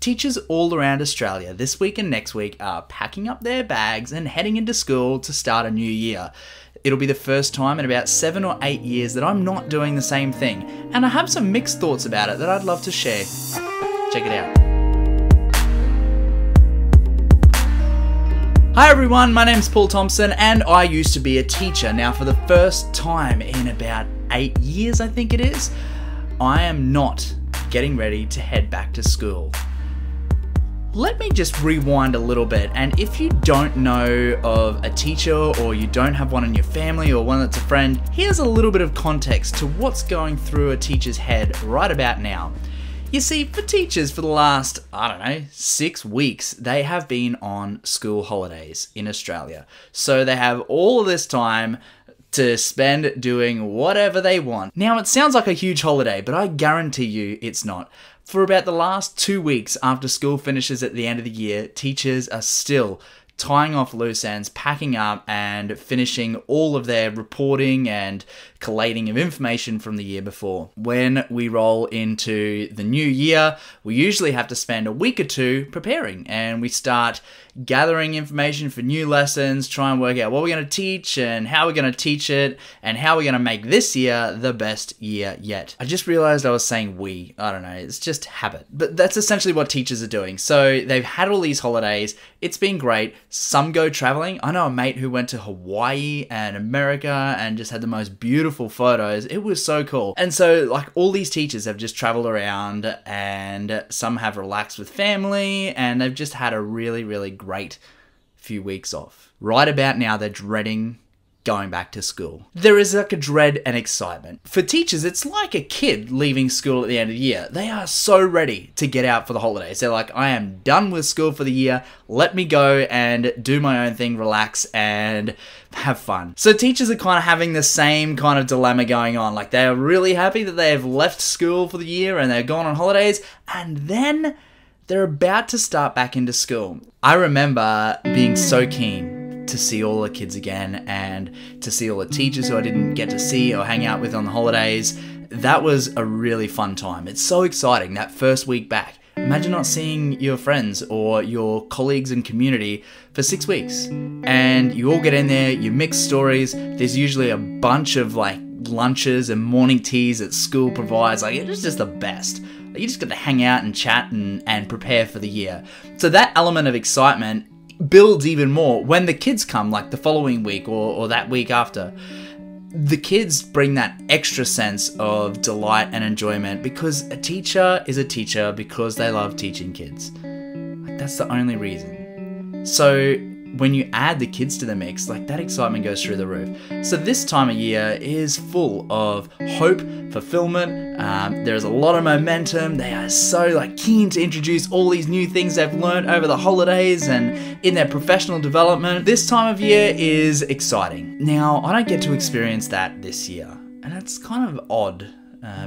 Teachers all around Australia this week and next week are packing up their bags and heading into school to start a new year. It'll be the first time in about 7 or 8 years that I'm not doing the same thing, and I have some mixed thoughts about it that I'd love to share. Check it out. Hi everyone, my name's Paul Thompson and I used to be a teacher. Now for the first time in about 8 years, I think it is, I am not getting ready to head back to school. Let me just rewind a little bit, and if you don't know of a teacher or you don't have one in your family or one that's a friend, here's a little bit of context to what's going through a teacher's head right about now. You see, for teachers for the last, 6 weeks, they have been on school holidays in Australia. So they have all of this time to spend doing whatever they want. Now, it sounds like a huge holiday, but I guarantee you it's not. For about the last 2 weeks after school finishes at the end of the year, teachers are still tying off loose ends, packing up and finishing all of their reporting and collating of information from the year before. When we roll into the new year, we usually have to spend a week or two preparing, and we start gathering information for new lessons, try and work out what we're going to teach and how we're going to teach it and how we're going to make this year the best year yet. I just realized I was saying we. I don't know, it's just habit. But that's essentially what teachers are doing. So they've had all these holidays. It's been great. Some go traveling. I know a mate who went to Hawaii and America and just had the most beautiful photos. It was so cool. And so like all these teachers have just traveled around, and some have relaxed with family, and they've just had a really, really great few weeks off. Right about now, they're dreading going back to school. There is like a dread and excitement. For teachers, it's like a kid leaving school at the end of the year. They are so ready to get out for the holidays. They're like, I am done with school for the year. Let me go and do my own thing, relax and have fun. So teachers are kind of having the same kind of dilemma going on. Like they are really happy that they have left school for the year and they're gone on holidays, and then they're about to start back into school. I remember being so keen to see all the kids again and to see all the teachers who I didn't get to see or hang out with on the holidays. That was a really fun time. It's so exciting, that first week back. Imagine not seeing your friends or your colleagues and community for 6 weeks. And you all get in there, you mix stories. There's usually a bunch of like lunches and morning teas that school provides. Like, it's just the best. You just get to hang out and chat and prepare for the year. So that element of excitement builds even more when the kids come, like the following week or that week after. The kids bring that extra sense of delight and enjoyment, because a teacher is a teacher because they love teaching kids. Like, that's the only reason. So when you add the kids to the mix, like that excitement goes through the roof. So this time of year is full of hope, fulfillment. There's a lot of momentum. They are so like keen to introduce all these new things they've learned over the holidays and in their professional development. This time of year is exciting. Now, I don't get to experience that this year, and it's kind of odd.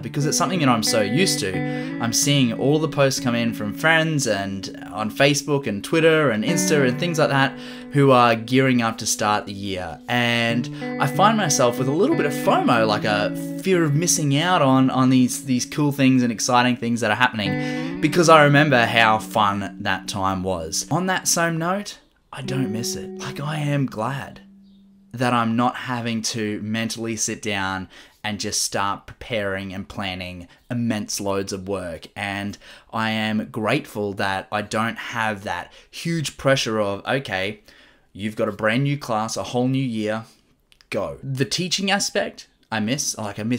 Because it's something that I'm so used to. I'm seeing all the posts come in from friends and on Facebook and Twitter and Insta and things like that who are gearing up to start the year. And I find myself with a little bit of FOMO, like a fear of missing out on these cool things and exciting things that are happening, because I remember how fun that time was. On that same note, I don't miss it. Like, I am glad that I'm not having to mentally sit down and just start preparing and planning immense loads of work. And I am grateful that I don't have that huge pressure of, okay, you've got a brand new class, a whole new year, go. The teaching aspect, I miss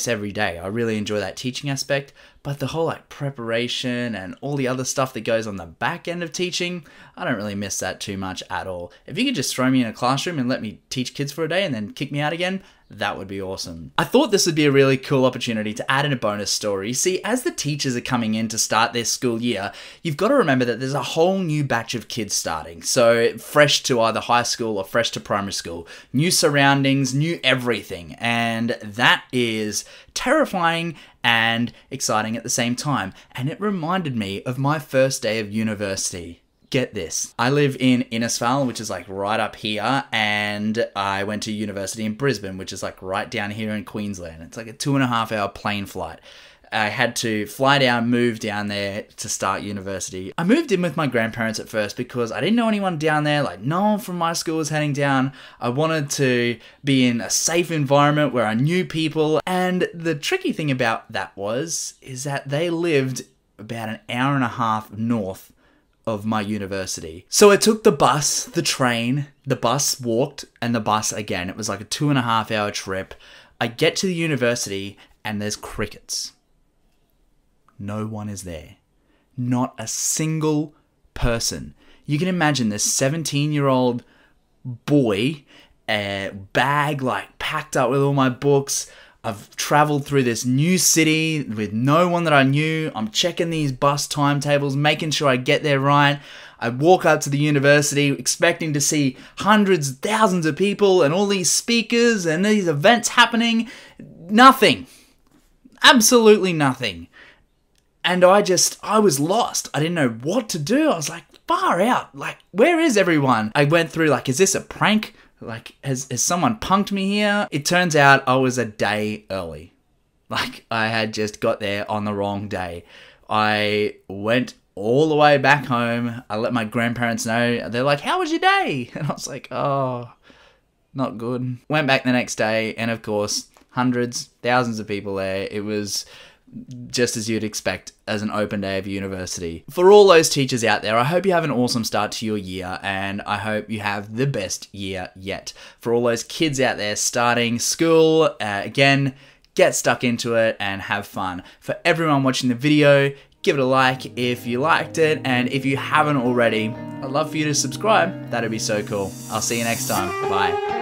every day. I really enjoy that teaching aspect, but the whole like preparation and all the other stuff that goes on the back end of teaching, I don't really miss that too much at all. If you could just throw me in a classroom and let me teach kids for a day and then kick me out again, that would be awesome. I thought this would be a really cool opportunity to add in a bonus story. See, as the teachers are coming in to start their school year, you've got to remember that there's a whole new batch of kids starting. So fresh to either high school or fresh to primary school. New surroundings, new everything. And that is terrifying and exciting at the same time. And it reminded me of my first day of university. Get this. I live in Innisfail, which is like right up here, and I went to university in Brisbane, which is like right down here in Queensland. It's like a 2.5 hour plane flight. I had to fly down, move down there to start university. I moved in with my grandparents at first because I didn't know anyone down there. Like, no one from my school was heading down. I wanted to be in a safe environment where I knew people. And the tricky thing about that is that they lived about an hour and a half north of my university. So I took the bus, the train, the bus walked, and the bus again. It was like a 2.5 hour trip. I get to the university and there's crickets. No one is there. Not a single person. You can imagine this 17-year-old boy, bag like packed up with all my books. I've traveled through this new city with no one that I knew. I'm checking these bus timetables, making sure I get there right. I walk up to the university expecting to see hundreds, thousands of people and all these speakers and these events happening. Nothing. Absolutely nothing. And I was lost. I didn't know what to do. I was like, far out. Like, where is everyone? I went through like, is this a prank? Like, has someone punked me here? It turns out I was a day early. Like, I had just got there on the wrong day. I went all the way back home. I let my grandparents know. They're like, how was your day? And I was like, oh, not good. Went back the next day, and of course, hundreds, thousands of people there. It was just as you'd expect as an open day of university. For all those teachers out there, I hope you have an awesome start to your year, and I hope you have the best year yet. For all those kids out there starting school, again, get stuck into it and have fun. For everyone watching the video, give it a like if you liked it, and if you haven't already, I'd love for you to subscribe. That'd be so cool. I'll see you next time. Bye.